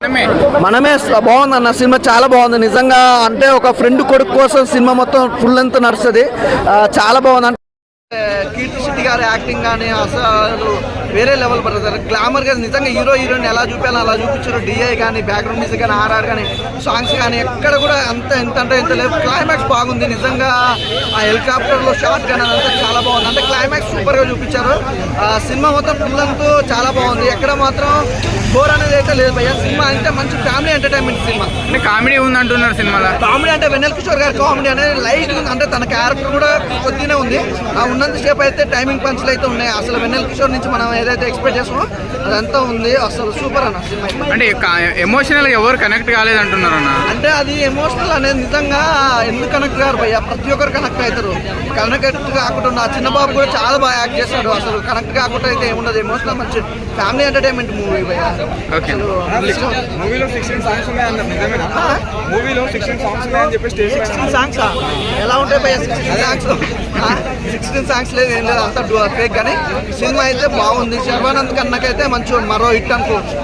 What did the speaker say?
మనమే బాగుంది అన్న సినిమా, చాలా బాగుంది నిజంగా. అంటే ఒక ఫ్రెండ్ కొడుకు కోసం సినిమా మొత్తం ఫుల్ లెంత్ నడుస్తుంది, చాలా బాగుంది. అంటే కీర్తి శెట్టి గారి యాక్టింగ్ కానీ అసలు వేరే లెవెల్ బ్రదర్. గ్లామర్ గా నిజంగా హీరో హీరోయిన్ ఎలా చూపాలో అలా చూపించారు. డిఐ కానీ, బ్యాక్గ్రౌండ్ మ్యూజిక్ కానీ, ఆర్ఆర్ కానీ, సాంగ్స్ కానీ ఎక్కడ కూడా ఎంత అంటే ఇంత లేదు. క్లైమాక్స్ బాగుంది నిజంగా. ఆ హెలికాప్టర్ లో షాట్ కానీ అదంతా చాలా బాగుంది. అంటే క్లైమాక్స్ సూపర్ గా చూపించారు. సినిమా మొత్తం ఫుల్ అంతా చాలా బాగుంది. ఎక్కడ మాత్రం బోర్ అనేది అయితే లేదు భయ్య. సినిమా అంటే మంచి ఫ్యామిలీ ఎంటర్టైన్మెంట్ సినిమా. అంటే కామెడీ ఉంది అంటున్నారు సినిమాలో. కామెడీ అంటే వెన్నెల కిషోర్ గారి కామెడీ అనేది లైట్ ఉంది. అంటే తన క్యారెక్టర్ కూడా కొద్దిగానే ఉంది. ఉన్నంత సేపు అయితే టైమింగ్ పంచ్లు అయితే ఉన్నాయి. అసలు వెన్నెల కిషోర్ నుంచి మనం ఏదైతే ఎక్స్పెక్ట్ చేస్తామో అదంతా ఉంది. అసలు సూపర్ అన్న సినిమా. అంటే ఎమోషనల్ ఎవరు కనెక్ట్ కాలేదు అంటున్నారు అన్న. అంటే అది ఎమోషనల్ అనేది నిజంగా ఎందుకు కనెక్ట్ కారు భయ్య, ప్రతి ఒక్కరు కనెక్ట్ అవుతారు. కనెక్ట్ కాకుండా నా చిన్న బాబు కూడా చాలా బాగా యాక్ట్ చేస్తాడు. అసలు కనెక్ట్ కాకుండా అయితే ఏముండదు. ఎమోషనల్ మంచి ఫ్యామిలీ ఎంటర్టైన్మెంట్ మూవీ భయ్య. మూవీలో 16 సాంగ్స్ ఉన్నాయన్నారు, నిజమేనా? మూవీలో 16 సాంగ్స్ ఉన్నాయని చెప్పి 16 సాంగ్స్ ఎలా ఉంటాయి భయ్య? 16 సాంగ్స్ లేదు, ఏం లేదు, అంతా ఫేక్. కానీ సినిమా అయితే బాగుంది. శర్వానంద్ కన్నాకైతే మంచి మరో హిట్ అనుకోవచ్చు.